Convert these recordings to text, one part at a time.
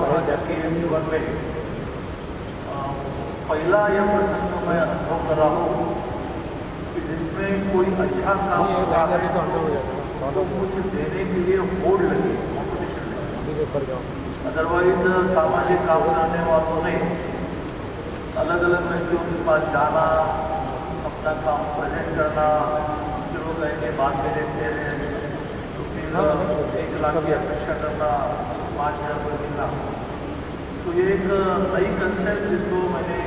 राजकीय जीवन में पहला यह प्रसंग मैं अनुभव कर रहा हूँ कि जिसमें कोई अच्छा काम कर रहा है तो कुछ देने के लिए होड़ लगी, कॉम्पिटिशन लगी। अदरवाइज सामाजिक काम करने वालों ने अलग अलग व्यक्तियों के पास जाना, अपना काम प्रेजेंट करना, फिर वो कहेंगे बाद में देते हैं, तो फिर 1 लाख की अपेक्षा करना, 5,000 रुपये मिलना। तो ये एक नई कंसेप्ट जिसको मैंने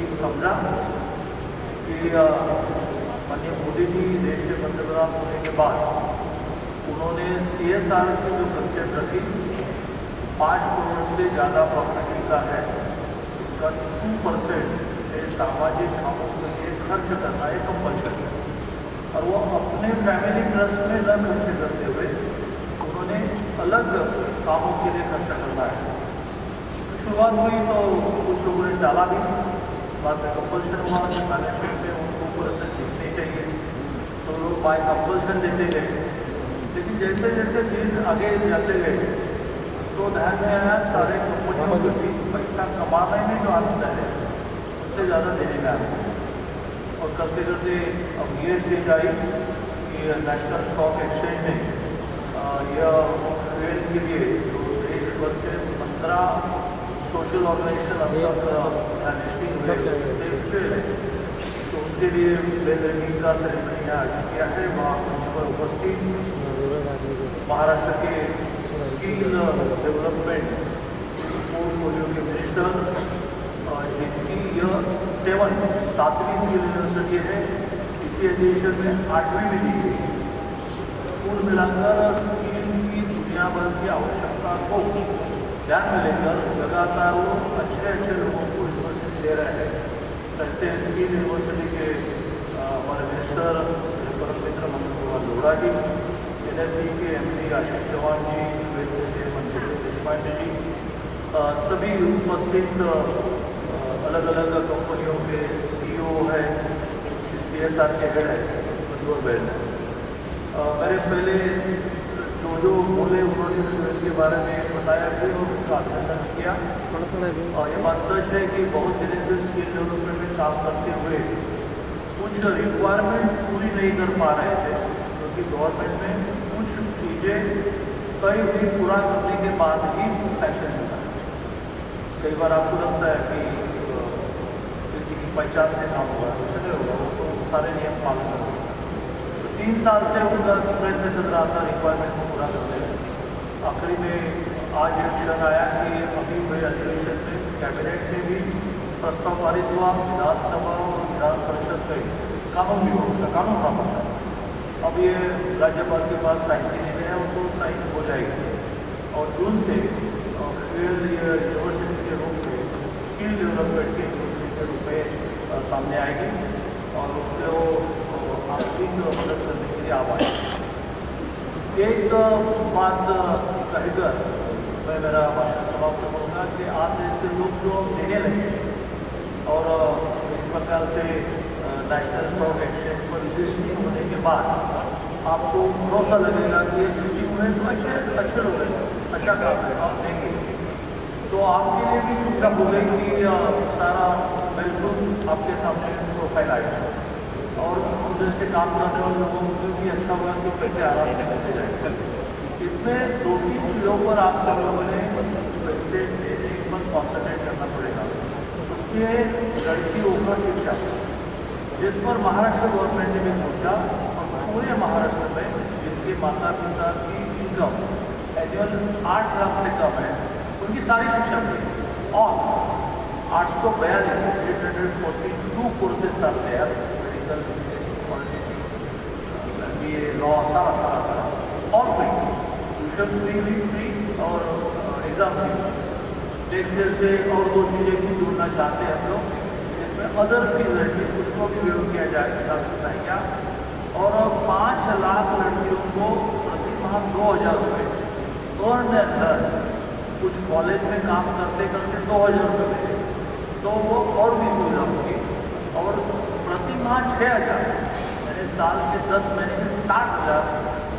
एक समझा कि माननीय मोदी जी देश के पंतप्रधान होने के बाद उन्होंने CSR की जो कंसेप्ट रखी, 5 करोड़ से ज़्यादा प्रॉपर्टी का है, उसका 2% सामाजिक कामों के लिए खर्च करना है कंपल्सरी, और वो अपने फैमिली ट्रस्ट में न खर्च करते हुए उन्होंने अलग कामों के लिए खर्चा करना है। तो शुरुआत हुई तो कुछ लोगों ने टाला भी, बाद में कंपल्सन हुआ कि बैलेंस शीट में उनको % दिखने चाहिए, तो लोग बाय कंपल्सन देते गए। लेकिन जैसे जैसे दिन आगे जाते गए तो ध्यान में आया सारे कंपनियों को भी पैसा कमाने में जो आनंद है उससे ज़्यादा देने में आया, और करते करते अब ये स्टेज आई कि नेशनल स्टॉक एक्सचेंज ने यह ट्रेड के लिए जो देश भर से 15 सोशल ऑर्गेनाइजेशन अब तक लिस्टिंग हुए है, तो उसके लिए ब्लैक का सेरेमनी आयोजित किया है। वहाँ मंच पर उपस्थित महाराष्ट्र के स्किल डेवलपमेंट पोर्टफोलियो के मिनिस्टर, जिनकी यह 7वीं स्किल यूनिवर्सिटी है, इसी एजुकेशन में 8वीं में दी गई। कुल मिलाकर स्किल की दुनिया भर की आवश्यकता को ध्यान में लेकर लगातार वो अच्छे लोगों को यूनिवर्सिटी दे रहे हैं। ऐसे स्किल यूनिवर्सिटी के हमारे मिनिस्टर परम मित्र मनोहर लोढ़ा जी, NSE के MD आशीष चौहान जी, के मंत्री देशपांडे जी, सभी उपस्थित अलग अलग कंपनियों के CEO है, CSR के हेड है, मधुर बहन है। मेरे पहले जो बोले उन्होंने इसके बारे में बताया कि उनका अभिनंदन किया। और ये बात सच है कि बहुत दिनों से स्किल डेवलपमेंट में काम करते हुए कुछ रिक्वायरमेंट पूरी नहीं कर पा रहे थे, क्योंकि गवर्नमेंट में कुछ चीज़ें कई भी पूरा करने के बाद ही सैंक्शन होता है। कई बार आपको लगता है कि किसी की पहचान से काम होगा, कुछ नहीं होगा, वो तो सारे नियम पालन करेंगे। 3 साल से उनका प्रयत्न चल रहा था रिक्वायरमेंट को पूरा करने में। आखिरी में आज निर्णय आया कि अभी हुए अधिवेशन में कैबिनेट में भी प्रस्ताव पारित हुआ, विधानसभा और विधान परिषद में कानून भी हुआ, उसका कानून बना पड़ता है। अब ये राज्यपाल के पास साइन के लिए है, उनको साइन हो जाएगी, और जून से फिर यूनिवर्सिटी के रूप में स्किल डेवलपमेंट की यूनिवर्सिटी के रूप में सामने आएगी, और उसको आर्थिक मदद करने के लिए आवाज़। एक बात कहकर मैं मेरा भाषण समाप्त करूँगा कि आज जैसे लोग जो देने लगे और इस प्रकार से नेशनल स्टॉक एक्सचेंज पर रजिस्ट्री होने के बाद आपको भरोसा लगेगा कि रजिस्ट्री हुए तो अच्छे लोग हैं, अच्छा काम है, आप देंगे, तो आपके लिए भी सुविधा हो गई कि सारा बिल्कुल आपके सामने प्रोफाइल आएगा, और उधर से काम करने वाले लोगों को भी अच्छा होगा कि पैसे आराम से मिलते जाए। इसमें 2-3 चीज़ों पर आप सब लोगों ने पैसे देने पर कॉन्सेंट्रेट करना पड़ेगा। उसके लड़कियों का शिक्षा, जिस पर महाराष्ट्र गवर्नमेंट ने भी सोचा, और पूरे महाराष्ट्र में जिनके माता पिता की इनकम एनुअल 8 लाख से कम है, उनकी सारी शिक्षा मिलेगी। और 842 कोर्सेज आते हैं, ये लॉ सारा और फ्री, ट्यूशन फ्री और एग्ज़ाम फ्री। नेक्स्ट से और 2 चीज़ें भी जोड़ना चाहते हैं हम लोग, जिसमें अदर फीस है उसको भी विरोध किया जा सकता है क्या, और 5 लाख लड़कियों को प्रति माह 2,000 रुपये अर्न एंड लर्न, कुछ कॉलेज में काम करते करते 2,000 रुपये मिले, तो वो और भी सुविधा होगी। और प्रति माह 6,000, मैंने साल के 10 महीने में 60,000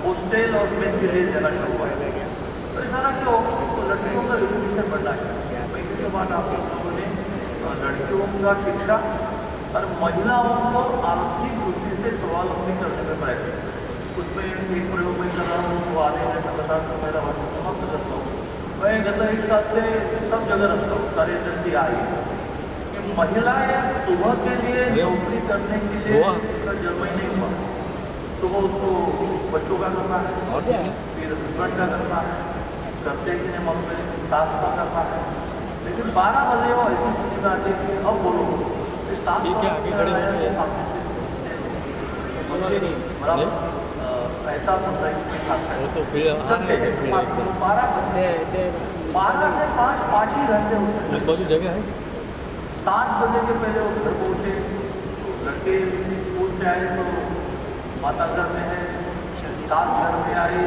हॉस्टल और मेस के लिए देना शुरू कर देंगे। तो इस तरह क्यों, तो लड़कियों दूंगा शिक्षा और महिलाओं को आर्थिक दृष्टि से स्वावलंबी करने में प्रयत्न। उसमें एक प्रयोग मैं कर रहा हूँ, वो आने में बता तो मेरा भाषण समाप्त करता हूँ। मैं गत 1 साल से सब जगह रखता हूँ, सारी इंडस्ट्री आ रही है कि महिलाएं सुबह के लिए नौकरी करने के लिए इसका जन्म ही नहीं हुआ। सुबह उसको बच्चों का करना है, फिर हस्बैंड का करना है, करते कि नहीं मालूम है, सास का करना है, लेकिन 12 बजे वो ऐसी स्थिति में आती है कि अब बोलो फिर सास बराबर ऐसा होता है खास वो तो फिर आ रहा है फिर 12 से 5 ही घंटे उस बाजू जगह है। 7 बजे के पहले वो घर पहुँचे, लड़के स्कूल से आए तो माता घर में है, सास घर में आई,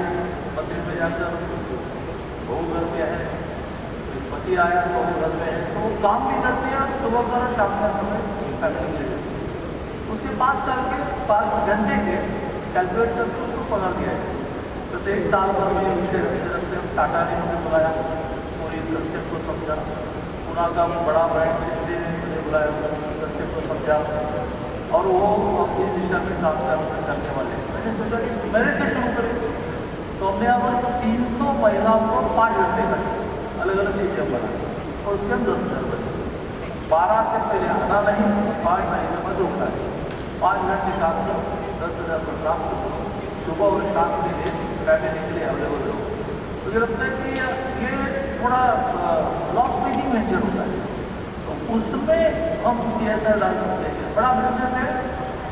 मंदिर में जाकर बहू घर में है, पति आया तो वो घर में है, तो वो काम भी करती है और सुबह का शाम का समय फैमिली ले जाती है। उसके 5 साल के 5 घंटे के कैलकुलेट करके उसको पकड़ दिया है। तो 1 साल भर में विषय रखते रखते टाटा ने मुझे बुलाया और इस कंसेप्ट को समझा, पुणे का बड़ा ब्रांड ने मुझे बुलाया, कंसेप्ट को समझा और वो इस दिशा में काम करने वाले हैं। मैंने सोचा कि मेरे से शुरू करें, तो हमने यहाँ पर 300 महिलाओं को 5 घंटे का अलग अलग चीज़ें बनाई और उसके हम 10,000 बचे। 12 से पहले आना नहीं, 5 महीने में रोकना है, 5 घंटे काम करो, 10,000 पर काम करो, सुबह और शाम के लिए फैमिली के लिए अवेलेबल रहो। मुझे लगता है कि ये थोड़ा लॉस मेकिंग नेचर होता है, तो उसमें हम CSR डाल सकते हैं। बड़ा बिजनेस है,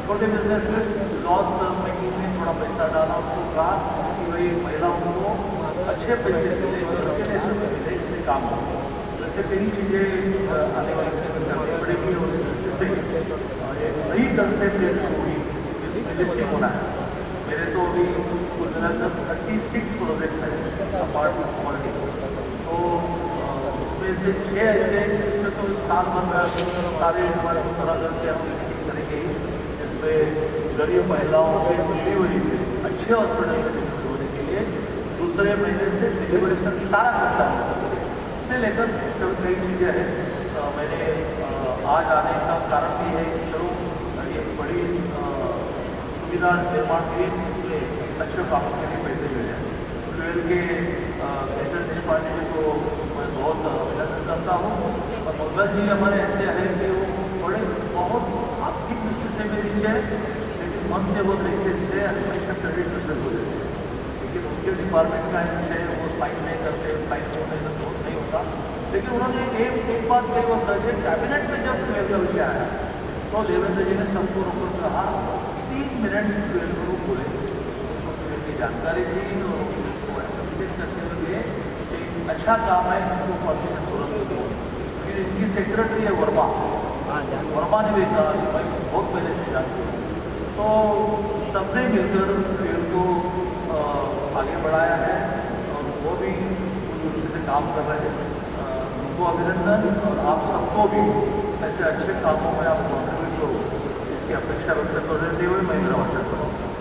छोटे बिजनेस में लॉस मेकिंग में थोड़ा पैसा डाला, उसको कहा कि भाई महिलाओं को अच्छे पैसे मिले, अच्छे मिले, इससे काम हो। वैसे कई चीज़ें आने वाले दिन करनी पड़ेगी और इस दृष्टि से नई कंसेप्ट लिस्टिंग होना है। मेरे तो अभी कुल मिलाकर 36 प्रोजेक्ट है अपार्टमेंट कॉलोनीज, तो उसमें से 6 ऐसे जिससे तो साल भर में सारे हमारे तरह करके हम लिस्टिंग करेंगे, जिसमें गरीब महिलाओं के डिलीवरी में अच्छे हॉस्पिटल में डिलीवरी होने के लिए दूसरे महीने से डिलीवरी तक सारा खर्चा से लेकर कई चीज़ें हैं। मैंने आज आने का कारण भी है कि चलो ये बड़ी सुविधा निर्माण के लिए इसमें अच्छे कामों के लिए पैसे मिल जाए। ट्वेल्व के बेहतर निष्पादन में तो मैं बहुत अभिनंदन करता हूँ और मंगल जी हमारे ऐसे हैं कि वो बड़े बहुत आर्थिक स्थिति में नीचे है, लेकिन मन से बहुत नीचे थे, हमेशा क्रेडिट रिजल्ट हो जाते हैं, लेकिन उनके डिपार्टमेंट का विषय वो साइन नहीं करते, साइन होने में बहुत नहीं होता। लेकिन उन्होंने एक बात कही, वो सर कैबिनेट में जब ट्वेल्व का विषय आया तो देवेंद्र जी ने सबको रोककर कहा 3 मिनट ट्वेल्व को बोले, ट्वेल्व की जानकारी थी तो वो एप्रिशिएट करते हुए एक अच्छा काम है, इनको परमिशन तुरंत दो। फिर इनकी सेक्रेटरी है वर्मा, वर्मा ने भी कहा कि भाई बहुत पहले से जानते हो, तो सबने मिलकर ट्वेल्व को आगे बढ़ाया है और वो भी उस दृष्टि से काम कर रहे हैं। उनको अभिनंदन और आप सबको भी ऐसे अच्छे कामों में आप कंट्रीब्यूट करो, इसकी अपेक्षा व्यक्त करते हुए मैं मेरा भाषण समाप्त करता हूँ।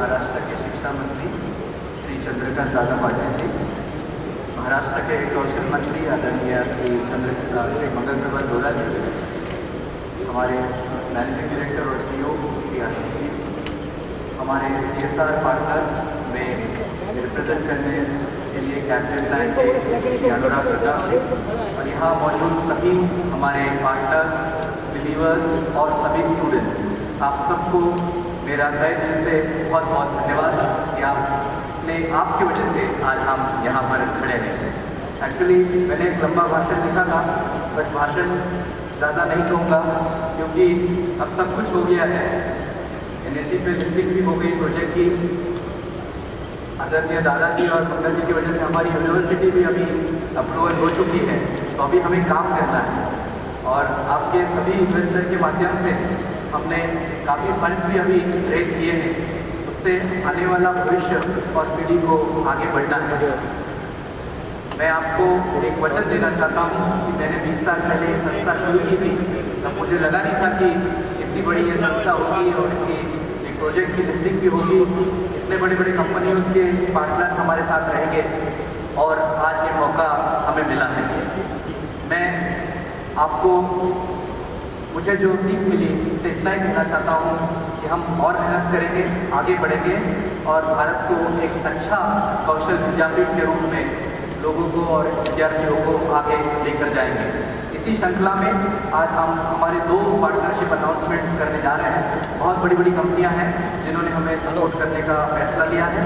महाराष्ट्र के शिक्षा मंत्री श्री चंद्रकांत दादा पाटिल जी, महाराष्ट्र के कौशल मंत्री आदरणीय श्री मंगल प्रभात लोढ़ा जी, हमारे मैनेजिंग डायरेक्टर और CEO श्री आशीष जी, हमारे CSR पार्टनर्स में रिप्रेजेंट करने के लिए कैप्चर प्लान के श्री अनुराग प्रताप जी, और यहाँ मौजूद सभी हमारे पार्टनर्स, बिलीवर्स और सभी स्टूडेंट्स, आप सबको मेरा तहे दिल से बहुत बहुत धन्यवाद कि आपकी वजह से आज हम यहाँ पर खड़े हैं। एक्चुअली मैंने एक लंबा भाषण लिखा था, बट भाषण ज़्यादा नहीं कहूँगा क्योंकि अब सब कुछ हो गया है। NSE पे लिस्टिंग भी हो गई प्रोजेक्ट की, आदरणीय दादाजी और मंगल जी की वजह से हमारी यूनिवर्सिटी भी अभी अप्रूवल हो चुकी है, तो अभी हमें काम करना है। और आपके सभी इन्वेस्टर के माध्यम से हमने काफ़ी फंड्स भी अभी रेज किए हैं, उससे आने वाला भविष्य और पीढ़ी को आगे बढ़ना है। मैं आपको एक वचन देना चाहता हूँ कि मैंने 20 साल पहले ये संस्था शुरू की थी, तब मुझे लगा नहीं था कि इतनी बड़ी ये संस्था होगी और इसकी एक प्रोजेक्ट की लिस्टिंग भी होगी, इतने बड़े बड़े कंपनियों के पार्टनर्स हमारे साथ रहेंगे, और आज ये मौका हमें मिला है। मैं आपको मुझे जो सीख मिली उससे इतना ही कहना चाहता हूँ कि हम और मेहनत करेंगे, आगे बढ़ेंगे और भारत को एक अच्छा कौशल विद्यापीठ के रूप में लोगों को और विद्यार्थियों को आगे लेकर जाएंगे। इसी श्रृंखला में आज हम हमारे 2 पार्टनरशिप अनाउंसमेंट्स करने जा रहे हैं। बहुत बड़ी बड़ी कंपनियां हैं जिन्होंने हमें सपोर्ट करने का फैसला लिया है।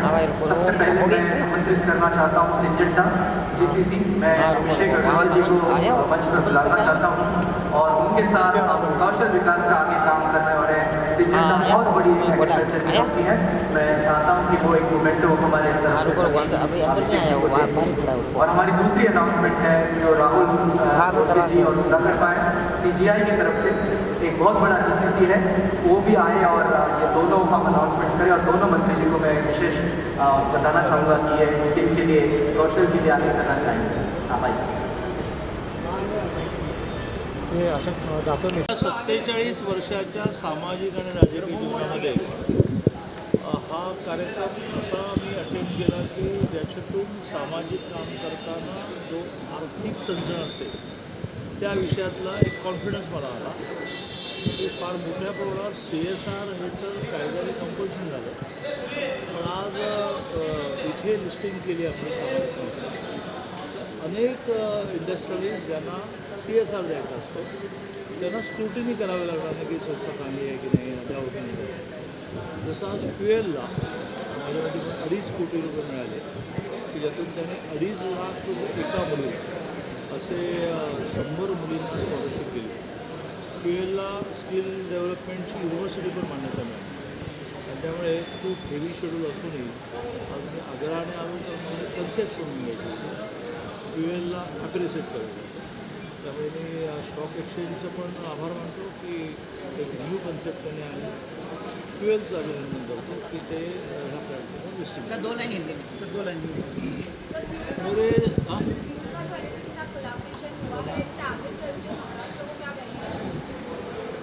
सबसे पहले मैं आमंत्रित करना चाहता हूँ सिंजेंटा GCC, मैं अभिषेक अग्रवाल जी को मंच पर बुलाना चाहता हूँ और उनके साथ हम कौशल विकास का आगे काम करने वाले हैं। सिंजेंटा बहुत बड़ी एग्रीकल्चर की कंपनी है, मैं चाहता हूँ कि वो एक मोमेंटो हमारे और हमारी दूसरी अनाउंसमेंट है जो राहुल जी और सुधाकर पाए CGI की तरफ से एक बहुत बड़ा GCC है, वो भी आए और ये दोनों हम अनाउंसमेंट्स करें। और दोनों मंत्री जी को मैं विशेष बताना चाहूँगा कि ये स्किल के लिए, कौशल के लिए आगे करना चाहेंगे। हाँ भाई, 47 वर्षाच्या सामाजिक आणि राजकीय जीवनामध्ये हा कार्यक्रम असा मी अटेंड केला की ज्याच्यातून सामाजिक काम करताना जो आर्थिक चणचण असते त्या विषयातला एक कॉन्फिडन्स मला आला की फार मोठ्या प्रमाणावर CSR हे तर कायद्याने कंपल्शन झालं, पण आज इथे लिस्टिंग केली आपली सामाजिक संस्था। अनेक इंडस्ट्रीज ज्यांना CSR द्यायचा असतो त्यांना स्क्रुटिनी करावी लागणार नाही की संस्था चांगली आहे की नाही, द्यावं की नाही। जसं आज फ्युएलला माझ्यामध्ये 2.5 कोटी रुपये मिळाले की ज्यातून त्याने 2.5 लाख रुपये एका मुलीला असे 100 मुलींना स्कॉलरशिप दिली। फ्युएलला स्किल डेव्हलपमेंटची युनिव्हर्सिटी पण मान्यता मिळाली आणि त्यामुळे खूप हेवी शेड्यूल असूनही आज मी आग्रहाने आलो तर मला कन्सेप्ट म्हणून घ्यायची, फ्युएलला ॲप्रिशिएट करायचं। त्यामुळे मी स्टॉक एक्सचेंजचं पण आभार मानतो की एक न्यू कन्सेप्ट त्यांनी आहे। फ्युएलचं अभिनंदन करतो की ते ह्या प्लॅटफॉर्मवर लिस्टिंग। सर 2 लाइन हिंदी में, 2 लाइन मेरे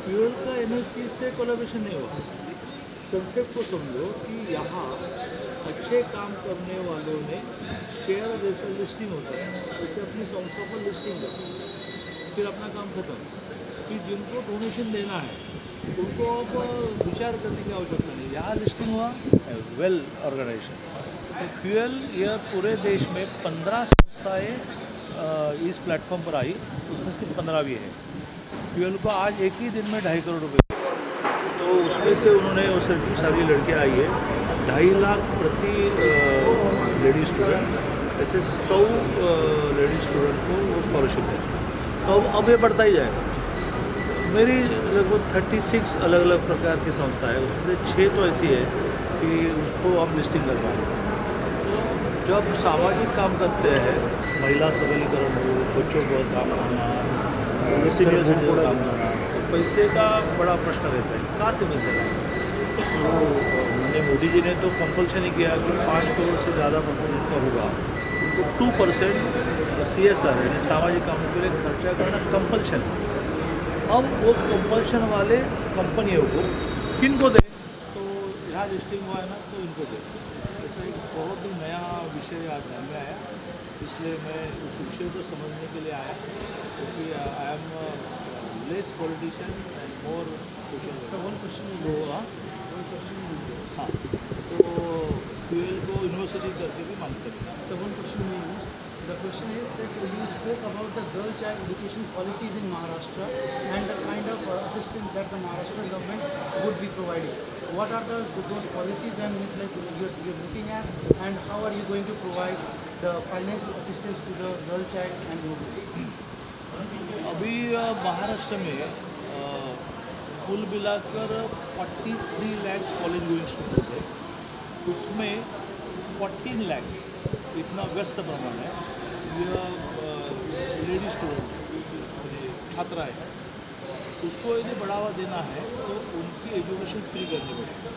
फ्यूल का NSE से कोलैबोरेशन नहीं हुआ। कंसेप्ट को समझो कि यहाँ अच्छे काम करने वालों ने शेयर जैसे लिस्टिंग होता है जैसे अपनी संस्था पर लिस्टिंग करते हैं, फिर अपना काम खत्म। फिर जिनको डोनेशन देना है उनको अब विचार करने की आवश्यकता नहीं, यहाँ लिस्टिंग हुआ वेल ऑर्गेनाइजेशन। तो फ्यूएल यह पूरे देश में 15 संस्थाएँ इस प्लेटफॉर्म पर आई, उसमें सिर्फ 15वीं है। फ्यूएल को आज एक ही दिन में 2.5 करोड़ रुपये, तो उसमें से उन्होंने वो सारी लड़कियाँ आई है 2.5 लाख प्रति लेडी स्टूडेंट, ऐसे 100 लेडी स्टूडेंट को वो स्कॉलरशिप है। तो अब ये बढ़ता ही जाएगा। मेरी लगभग 36 अलग अलग प्रकार की संस्था है, उसमें से 6 तो ऐसी है कि उसको हम लिस्टिंग कर पाएँ। जब सामाजिक काम करते हैं, महिला सबलीकरण हो, बच्चों को काम करना, सीनियर सिटीजन को काम करना, तो पैसे का बड़ा प्रश्न रहता है, कहाँ से पैसे लाएं। तो मैंने मोदी जी ने तो कंपल्शन ही किया कि 5 करोड़ से ज़्यादा प्रपोजल का होगा उनको 2% CSR यानी सामाजिक कामों के लिए खर्चा करना कंपल्शन। अब वो कंपल्शन वाले कंपनियों को किन को दें, तो यहाँ नया लिस्टिंग हुआ है ना तो इनको दे। ऐसा एक बहुत ही नया विषय आज ध्यान में आया, इसलिए मैं उस विषय को समझने के लिए आया, क्योंकि I am less politician and more social. One question हाँ, तो फ्यूल को यूनिवर्सिटी करके भी मांगते हैं। So one question is, the question is that you spoke about the girl child education policies in Maharashtra and the kind of assistance that the Maharashtra government would be providing. What are those policies and means like you're looking at, and how are you going to provide the financial assistance to the girl child and women? अभी महाराष्ट्र में कुल मिलाकर 43 lakh college going students है, उसमें 14 लाख इतना व्यस्त प्रमाण है लेडी स्टूडेंट छात्रा है, उसको यदि बढ़ावा देना है तो उनकी एजुकेशन फ्री करनी पड़ेगी।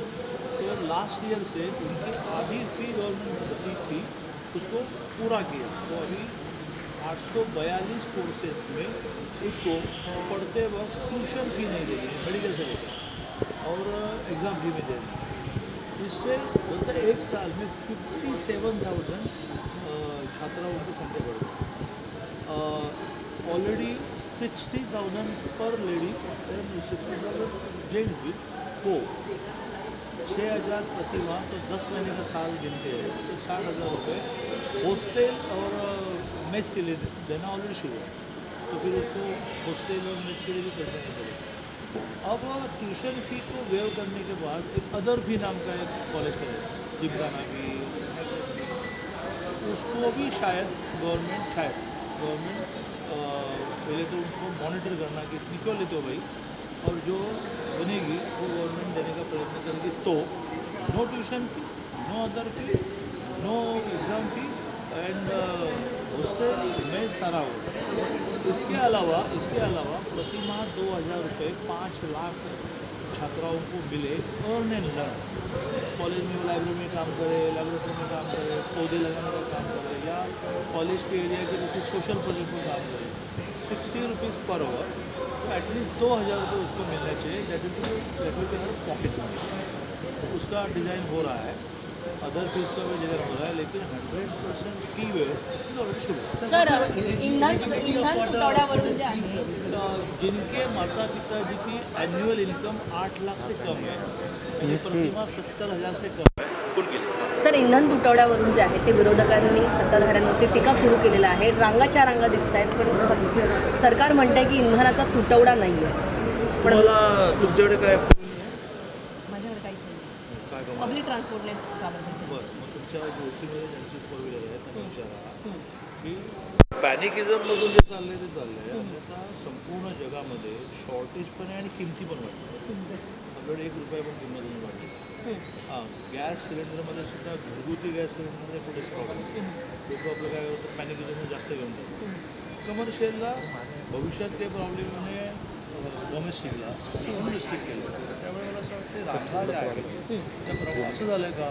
तो लास्ट ईयर से उनकी आधी फी गवर्नमेंट भरती थी, उसको पूरा किया, तो अभी 842 कोर्सेज में उसको पढ़ते वक्त ट्यूशन फी नहीं देगी, मेडिकल से लेकर और एग्ज़ाम फी में देगी। इससे मतलब एक साल में 57,000 छात्राओं की संख्या बढ़ गई। ऑलरेडी 60,000 पर लेडी एंड 60,000 जेंट्स भी हो, 6,000 प्रति माह, तो 10 महीने का साल गिनते हैं तो 60,000 रुपये हॉस्टल और मेस के लिए देना ऑलरेडी शुरू है, तो फिर उसको हॉस्टल और मेस के लिए भी पैसा नहीं मिलेगा। अब ट्यूशन फी को वेव करने के बाद एक अदर फी नाम का एक कॉलेज का है, जिमखाना भी, उसको भी शायद गवर्नमेंट पहले तो उसको मॉनिटर करना कि इतनी क्यों लेते हो भाई, और जो बनेगी वो गवर्नमेंट देने का प्रयत्न करेगी। तो no tuition fee, no other fee, no exam fee and hostel में सारा होगा। इसके अलावा प्रति माह 2,000 रुपये 5 लाख छात्राओं को मिले अर्न एंड लर्न। कॉलेज में वो लाइब्रेरी में काम करे, लेबोरेटरी में काम करे, पौधे लगाने का काम करे, या कॉलेज के एरिया के जैसे सोशल प्रोजेक्ट में काम करे, 60 रुपीज़ पर आवर, तो एटलीस्ट 2,000 रुपये उसको मिलना चाहिए। That will be her pocket money. उसका डिज़ाइन हो रहा है, अदर फीस का भी डिज़ाइन हो रहा है, लेकिन 100% फी वेव ऑलरेडी शुरू है। सर इंधन तुटवड्यावरून जे आहे जिनके माता पिताजी की एनुअल इनकम 8 लाख से कम है, म्हणजे प्रतिमा 70,000 से कम है, उनके लिए। सर इंधन तुटवड्यावरून जे आहे ते विरोधकांनी सत्ताधाऱ्यांवरती टीका सुरू केलेला आहे, रांगाच्या रांगा दिसत आहेत, पण सरकार म्हणते की इंधनाचा तुटवडा नाही आहे। पण मला तुमच्याकडे काय माझ्याकडे काहीच नाही, काय गमत? पब्लिक ट्रान्सपोर्टने काम करते। बरं, मग तुमच्या ओळखीमध्ये त्यांची 4 व्हीलर आहे, त्यांना विचारा की पॅनिकिझममधून जे चाललं आहे ते चाललं आहे, आणि आता संपूर्ण जगामध्ये शॉर्टेज पण आहे आणि किमती पण वाढल्या, आपल्याकडे 1 रुपया पण किंमत नाही वाढली। हां, गॅस सिलेंडरमध्ये सुद्धा घरगुती गॅस सिलेंडरमध्ये कुठेच प्रॉब्लेम लोक आपलं काय करतात, पॅनिकिझममध्ये जास्त घेऊन जातात। कमर्शियलला भविष्यात ते प्रॉब्लेम म्हणजे डोमेस्टिकला रिस्ट्रिक्ट केलं, त्यामुळे मला असं वाटतं रांगा ज्या आहेत त्या असं झालं आहे का,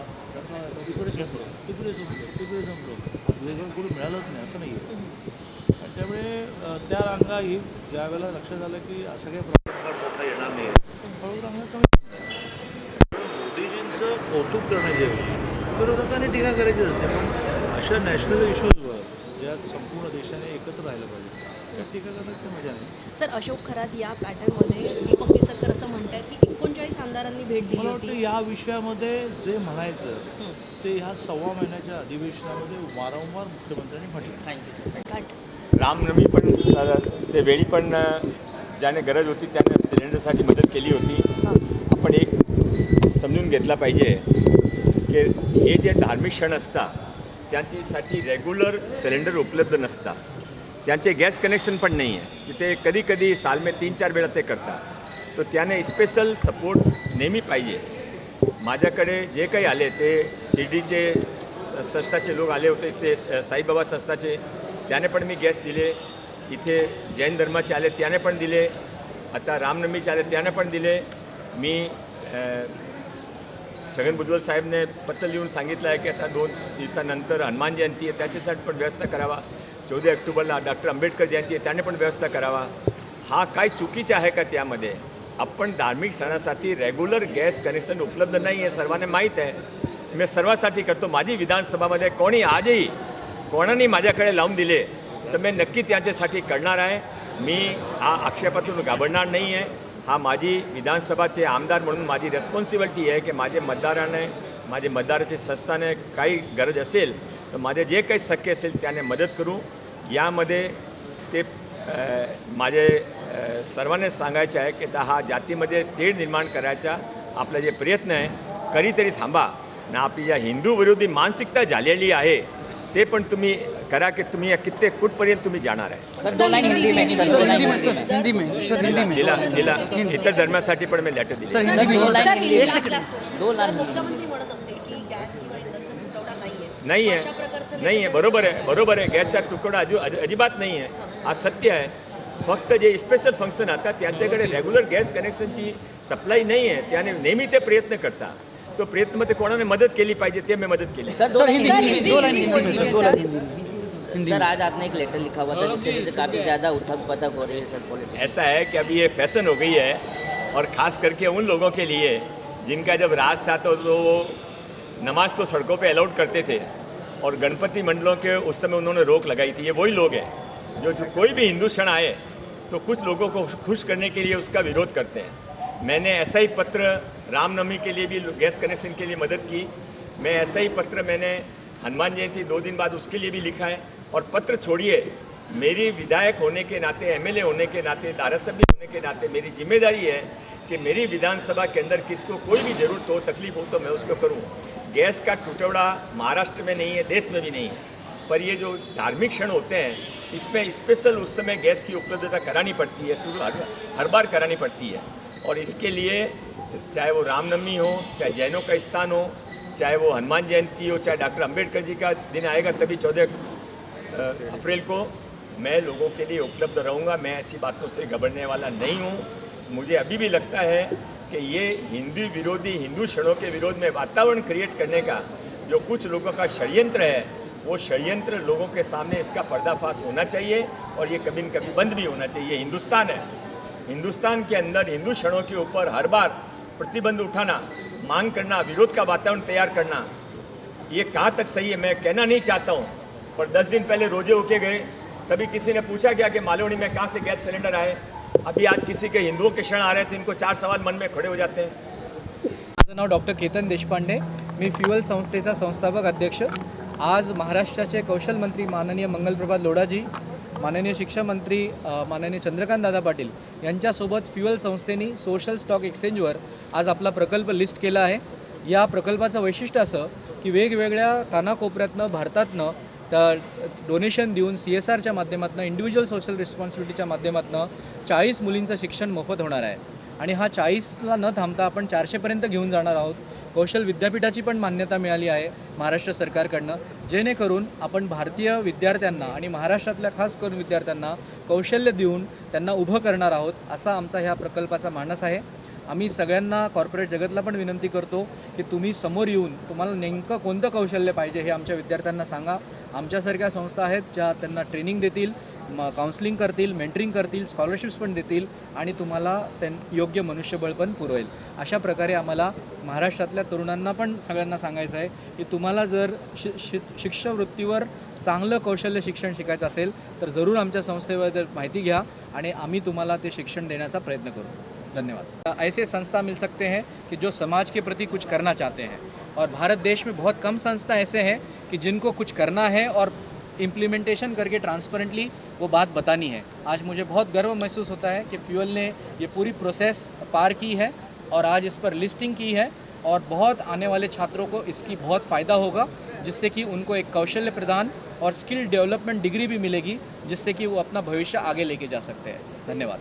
तिकडे संपलो, तिकडे वेगळं कोणी मिळालंच नाही असं नाही आहे। आणि त्यामुळे त्या रांगा ही ज्या वेळेला लक्षात आलं की असं काही प्रॉब्लेम करता येणार नाही, हळूहळू रांगा कमी। मोदीजींचं कौतुक करण्याच्या विरोधकांनी टीका करायची असते, पण अशा नॅशनल इश्यूजवर ज्या संपूर्ण देशाने एकत्र राहिलं पाहिजे त्या टीका करण्याची मजा नाही। सर अशोक खरात या पॅटर्नमध्ये दीपक केसरकर असं म्हणतात की 39 आमदारांनी भेट दिली मला वाटतं होती। या विषयामध्ये जे म्हणायचं ते ह्या 1.25 महिन्याच्या अधिवेशनामध्ये वारंवार मुख्यमंत्र्यांनी म्हटलं। थँक्यू। रामनवमी पण ते वेळी पण ज्याने गरज होती त्याने सिलेंडरसाठी मदत केली होती। आपण एक समजून घेतला पाहिजे की हे जे धार्मिक क्षण असतात त्यांच्यासाठी रेग्युलर सिलेंडर उपलब्ध नसतात, त्यांचे गॅस कनेक्शन पण नाही आहे की ते कधी कधी साल में 3-4 वेळा ते करतात, तो त्याने स्पेशल सपोर्ट नेहमी पाहिजे। माझ्याकडे जे काही आले ते शिर्डीचे संस्थाचे लोक आले होते, ते साईबाबा संस्थाचे, त्याने पण मी गॅस दिले, इथे जैन धर्माचे आले त्याने पण दिले, आता रामनवमीचे आले त्याने पण दिले। मी छगन भुजबळ साहेबने पत्र लिहून सांगितलं आहे की आता 2 दिवसानंतर हनुमान जयंती आहे त्याच्यासाठी पण व्यवस्था करावा, 14 ऑक्टोबरला डॉक्टर आंबेडकर जयंती आहे त्याने पण व्यवस्था करावा। हा काय चुकीचं आहे का त्यामध्ये? आपण धार्मिक सणासाठी रेग्युलर गॅस कनेक्शन उपलब्ध नाही आहे, सर्वांना माहीत आहे. मी सर्वांसाठी करतो. माझी विधानसभामध्ये कोणी आजही कोणाने माझ्याकडे लावून दिले तर मी नक्की त्यांच्यासाठी करणार आहे. मी हा आक्षेपातून घाबरणार नाही आहे. हा माझी विधानसभाचे आमदार म्हणून माझी रेस्पॉन्सिबिलिटी आहे की माझे मतदाराचे संस्थाने काही गरज असेल तर माझे जे काही शक्य असेल त्याने मदत करू. यामध्ये ते माझे सर्वांना सांगायचे आहे की हा जातीमध्ये तेढ निर्माण करायचा आपला जे प्रयत्न आहे कधीतरी थांबा ना. आपली या हिंदू विरोधी मानसिकता झालेली आहे ते पण तुम्ही करा की तुम्ही या कित्येक कुठपर्यंत तुम्ही जाणार आहे. इतर धर्मासाठी पण मी लेटर दिली. मुख्यमंत्री म्हणत असतील की गॅस किंवा इंधनचा तुटवडा नाही आहे. बरोबर आहे. गॅसचा तुकडा अजिबात नाही आहे. हा सत्य आहे. फक्त जे स्पेशल फंक्शन आता त्यांच्याकडे रेग्युलर गॅस कनेक्शनची सप्लाय नाही आहे. त्याने नेहमी ते प्रयत्न करता. तो प्रयत्नमध्ये कोणाने मदत केली पाहिजे ते मी मदत केली. सर आज आपने एक लेटर लिखा हुआ था जिसके वजह से काफ़ी ज़्यादा उथक पथक हो रही है सर पॉलिटिक्स. ऐसा है कि अभी ये फैशन हो गई है और ख़ास करके उन लोगों के लिए जिनका जब राज था तो वो नमाज तो सड़कों पे अलाउड करते थे और गणपति मंडलों के उस समय उन्होंने रोक लगाई थी. ये वही लोग हैं जो कोई भी हिंदू क्षण आए तो कुछ लोगों को खुश करने के लिए उसका विरोध करते हैं. मैंने ऐसा ही पत्र रामनवमी के लिए भी गैस कनेक्शन के लिए मदद की. मैं ऐसा ही पत्र मैंने हनुमान जयंती 2 दिन बाद उसके लिए भी लिखा है. और पत्र छोड़िए, मेरी विधायक होने के नाते, एमएलए होने के नाते, धारासभ्य होने के नाते मेरी जिम्मेदारी है कि मेरी विधानसभा के अंदर किसको कोई भी ज़रूरत हो, तकलीफ हो तो मैं उसको करूं. गैस का टुकड़ा महाराष्ट्र में नहीं है, देश में भी नहीं है. पर ये जो धार्मिक क्षण होते हैं इसमें स्पेशल उस समय गैस की उपलब्धता करानी पड़ती है, शुरू हर बार करानी पड़ती है. और इसके लिए चाहे वो रामनवमी हो, चाहे जैनों का स्थान हो, चाहे वो हनुमान जयंती हो, चाहे डॉक्टर अंबेडकर जी का दिन आएगा तभी 14 अप्रैल को मैं लोगों के लिए उपलब्ध रहूँगा. मैं ऐसी बातों से घबराने वाला नहीं हूँ. मुझे अभी भी लगता है कि ये हिंदू विरोधी, हिंदू क्षणों के विरोध में वातावरण क्रिएट करने का जो कुछ लोगों का षड्यंत्र है वो षड्यंत्र लोगों के सामने इसका पर्दाफाश होना चाहिए और ये कभी न कभी बंद भी होना चाहिए. हिंदुस्तान है, हिंदुस्तान के अंदर हिंदू क्षणों के ऊपर हर बार प्रतिबंध उठाना, मांग करना, विरोध का वातावरण तैयार करना, ये कहाँ तक सही है मैं कहना नहीं चाहता हूँ. पर 10 दिन पहले रोजे होके गए तभी किसी ने पूछा क्या कि मालवनी में कहाँ से गैस सिलेंडर आए. अभी आज किसी के हिंदुओं के क्षण आ रहे हैं तो इनको 4 सवाल मन में खड़े हो जाते हैं. माझं नाव डॉक्टर केतन देशपांडे. मी फ्युअल संस्थेचा संस्थापक अध्यक्ष. आज महाराष्ट्राचे कौशल मंत्री माननीय मंगलप्रभात लोढाजी, माननीय शिक्षण मंत्री माननीय चंद्रकांत दादा पाटील यांच्यासोबत फ्युअल संस्थेने सोशल स्टॉक एक्सचेंजवर आज आपला प्रकल्प लिस्ट केला आहे. या प्रकल्पाचं वैशिष्ट्य असं की वेगवेगळ्या कानाकोपऱ्यातनं भारतातनं डोनेशन देऊन CSRच्या माध्यमातून, इंडिव्हिज्युअल सोशल रिस्पॉन्सिबिलिटीच्या माध्यमातून 40 मुलींचं शिक्षण मोफत होणार आहे. आणि हा 40ला न थांबता आपण 400पर्यंत घेऊन जाणार आहोत. कौशल विद्यापीठाची पण मान्यता मिळाली आहे महाराष्ट्र सरकारकडनं, जेणेकरून आपण भारतीय विद्यार्थ्यांना आणि महाराष्ट्रातल्या खास करून विद्यार्थ्यांना कौशल्य देऊन त्यांना उभं करणार आहोत, असा आमचा ह्या प्रकल्पाचा मानस आहे. आम्ही सगळ्यांना कॉर्पोरेट जगतला पण विनंती करतो की तुम्ही समोर येऊन तुम्हाला नेमकं कोणतं कौशल्य पाहिजे हे आमच्या विद्यार्थ्यांना सांगा. आमच्यासारख्या संस्था आहेत ज्या त्यांना ट्रेनिंग देतील, काउन्सिलिंग करतील, मेंटरिंग करतील, स्कॉलरशिप्स पण देतील आणि तुम्हाला योग्य मनुष्यबळ पण पुरवेल. अशा प्रकारे आम्हाला महाराष्ट्रातल्या तरुणांना पण सगळ्यांना सांगायचं आहे की तुम्हाला जर शिष्यवृत्तीवर चांगलं कौशल्य शिक्षण शिकायचं असेल तर जरूर आमच्या संस्थेबद्दल माहिती घ्या आणि आम्ही तुम्हाला ते शिक्षण देण्याचा प्रयत्न करू. धन्यवाद. ऐसे संस्था मिल सकते हैं कि जो समाज के प्रति कुछ करना चाहते हैं और भारत देश में बहुत कम संस्था ऐसे हैं कि जिनको कुछ करना है और इम्प्लीमेंटेशन करके ट्रांसपेरेंटली वो बात बतानी है. आज मुझे बहुत गर्व महसूस होता है कि फ्यूल ने ये पूरी प्रोसेस पार की है और आज इस पर लिस्टिंग की है और बहुत आने वाले छात्रों को इसकी बहुत फ़ायदा होगा, जिससे कि उनको एक कौशल्य प्रदान और स्किल डेवलपमेंट डिग्री भी मिलेगी, जिससे कि वो अपना भविष्य आगे लेके जा सकते हैं. धन्यवाद.